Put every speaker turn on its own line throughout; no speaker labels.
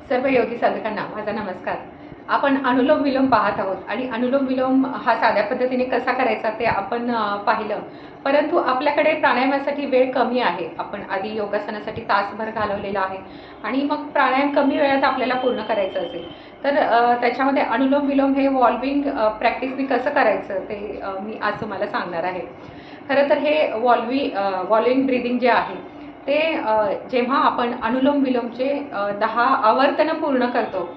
सर्व योगी साधकांना माझा नमस्कार। आपण अनुलोम विलोम पाहत आहोत आणि अनुलोम विलोम हा साध्या पद्धतीने कसा करायचा ते आपण पाहिलं, परंतु आपल्याकडे प्राणायामासाठी वेळ कमी आहे। आपण आधी योगासनासाठी तासभर घालवलेला आहे आणि मग प्राणायाम कमी वेळात आपल्याला पूर्ण करायचं असेल तर त्याच्यामध्ये अनुलोम विलोम हे वॉल्विंग प्रॅक्टिसनी कसं करायचं ते मी आज तुम्हाला सांगणार आहे। खरं तर हे वॉल्विंग ब्रीदिंग जे आहे ते जेव्हा आपण अनुलोम विलोमचे 10 आवर्तनं पूर्ण करतो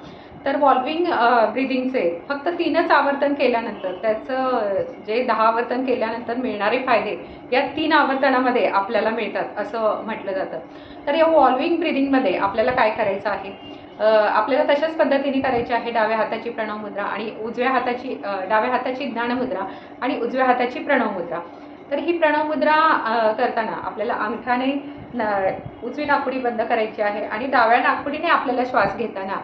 तर वॉल्विंग ब्रीदिंगचे फक्त 3च आवर्तन केल्यानंतर त्याचं जे 10 आवर्तन केल्यानंतर मिळणारे फायदे या 3 आवर्तनामध्ये आपल्याला मिळतात असं म्हटलं जातं। तर या वॉल्विंग ब्रीदिंगमध्ये आपल्याला काय करायचं आहे, आपल्याला तशाच पद्धतीने करायची आहे। डाव्या हाताची प्रणव मुद्रा आणि डाव्या हाताची ज्ञान मुद्रा आणि उजव्या हाताची प्रणव मुद्रा। तर ही प्रणव मुद्रा करताना आपल्याला अंगठाने उजवी नाकपुडी बंद करायची आहे आणि डाव्या नाकपुडीने आपल्याला श्वास घेताना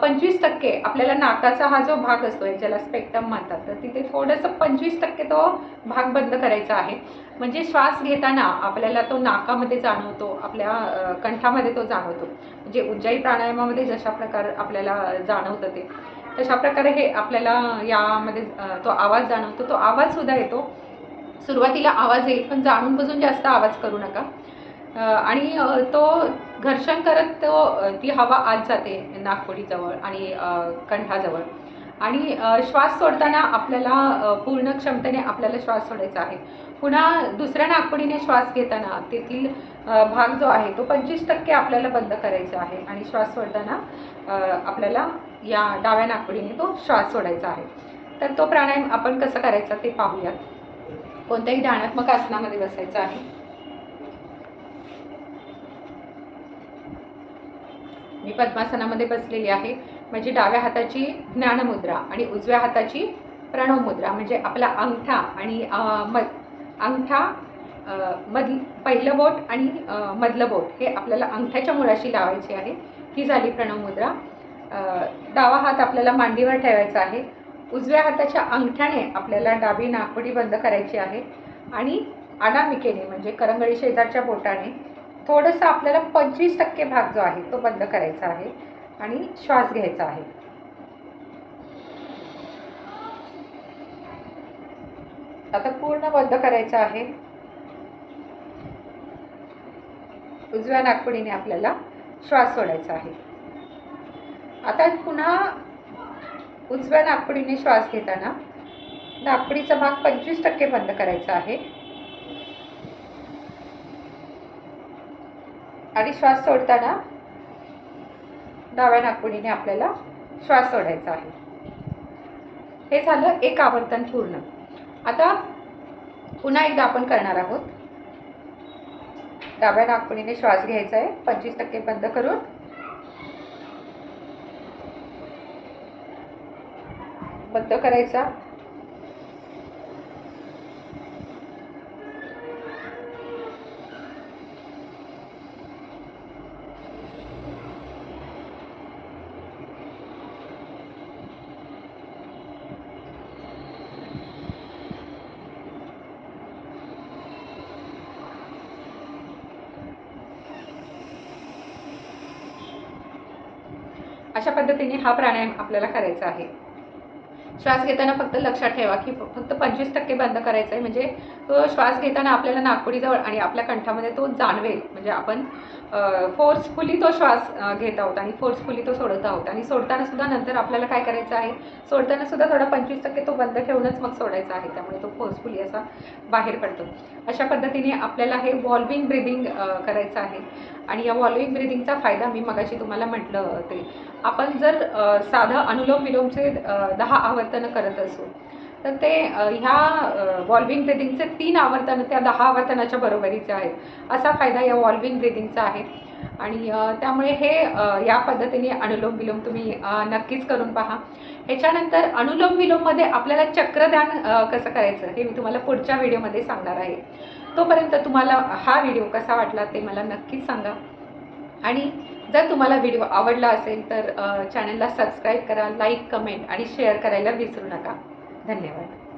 25% आपल्याला नाकाचा हा जो भाग असतो ज्याला स्पेक्टम म्हणतात, तर तिथे थोडंसं 25% तो भाग बंद करायचा आहे। म्हणजे श्वास घेताना आपल्याला तो नाकामध्ये जाणवतो, आपल्या कंठामध्ये तो जाणवतो। म्हणजे उज्जाई प्राणायामामध्ये जशा प्रकारे आपल्याला जाणवतं ते तशा प्रकारे हे आपल्याला यामध्ये तो आवाज जाणवतो। तो आवाज सुद्धा येतो, सुरुवातीला आवाज येईल पण जाणून बुजून जास्त आवाज करू नका आणि तो घर्षण करत ती हवा आत जाते नाकपुडीजवळ आणि कंठाजवळ आणि श्वास सोडताना आपल्याला पूर्ण क्षमतेने आपल्याला श्वास सोडायचा आहे। पुन्हा दुसऱ्या नाकपुडीने श्वास घेताना तेथील भाग जो आहे तो 25% आपल्याला बंद करायचा आहे आणि श्वास सोडताना आपल्याला या डाव्या नाकपुडीने तो श्वास सोडायचा आहे। तर तो प्राणायाम आपण कसं करायचा ते पाहूयात। कोणत्याही ध्यानात्मक आसनामध्ये बसायचं आहे। मी पद्मासनामध्ये बसलेली आहे, म्हणजे डाव्या हाताची ज्ञान मुद्रा आणि उजव्या हाताची प्रणव मुद्रा। म्हणजे आपला अंगठा आणि पहिलं बोट आणि मधलं बोट हे आपल्याला अंगठ्याच्या मुळाशी लावायचे आहे। ही झाली प्रणव मुद्रा। डावा हात आपल्याला मांडीवर ठेवायचा आहे। उजव्या हाताच्या अंगठ्याने आपल्याला डावी नाकपुडी बंद करायची आहे आणि अनामिकेने म्हणजे करंगळी शेजारच्या बोटाने थोडंसं आपल्याला 25% भाग जो आहे तो बंद करायचा आहे आणि श्वास घ्यायचा आहे। आता पूर्ण बंद करायचं आहे। उजव्या नाकपुडीने आपल्याला श्वास सोडायचा आहे। आता पुन्हा उजव्या नाकपुडीने श्वास घेताना नाकपुडीचा भाग 25% बंद करायचा आहे आणि श्वास सोडताना डाव्या नाकपुडीने आपल्याला श्वास सोडायचा आहे। हे झालं एक आवर्तन पूर्ण। आता पुन्हा एकदा आपण करणार आहोत। डाव्या नाकपुडीने श्वास घ्यायचा आहे 25% बंद करून, बंद करायचा, अशा पद्धतीने हा प्राणायाम आपल्याला करायचा आहे। श्वास घेताना फक्त लक्षात ठेवा की फक्त 25% बंद करायचं आहे, म्हणजे तो श्वास घेताना आपल्याला नाकपुडीजवळ आणि आपल्या कंठामध्ये तो जाणवेल। म्हणजे आपण फोर्सफुली तो श्वास घेत आहोत आणि फोर्सफुली तो सोडत आहोत आणि सोडताना सुद्धा नंतर आपल्याला काय करायचं आहे, सोडताना सुद्धा थोडा 25% तो बंद ठेवूनच मग सोडायचा आहे, त्यामुळे तो फोर्सफुली असा बाहेर पडतो। अशा पद्धतीने आपल्याला हे वॉल्विंग ब्रीदिंग करायचं आहे आणि या वॉल्विंग ब्रीदिंगचा फायदा मी मगाशी तुम्हाला म्हटलं ते आपण जर साधं अनुलोम विलोमचे 10 आवर्तनं करत असू तर ते ह्या वॉल्विंग ब्रीदिंगचे 3 आवर्तनं त्या 10 आवर्तनाच्या बरोबरीचे आहेत। असा फायदा या वॉल्विंग ब्रीदिंगचा आहे आणि त्यामुळे हे या पद्धतीने अनुलोम विलोम तुम्ही नक्कीच करून पहा। ह्याच्यानंतर अनुलोम विलोममध्ये आपल्याला चक्रध्यान कसं करायचं हे मी तुम्हाला पुढच्या व्हिडिओमध्ये सांगणार आहे। तोपर्यंत तुम्हाला हा व्हिडिओ कसा वाटला ते मला नक्कीच सांगा आणि जर तुम्हाला व्हिडिओ आवडला असेल तर चॅनलला सबस्क्राईब करा, लाईक, कमेंट आणि शेअर करायला विसरू नका। धन्यवाद।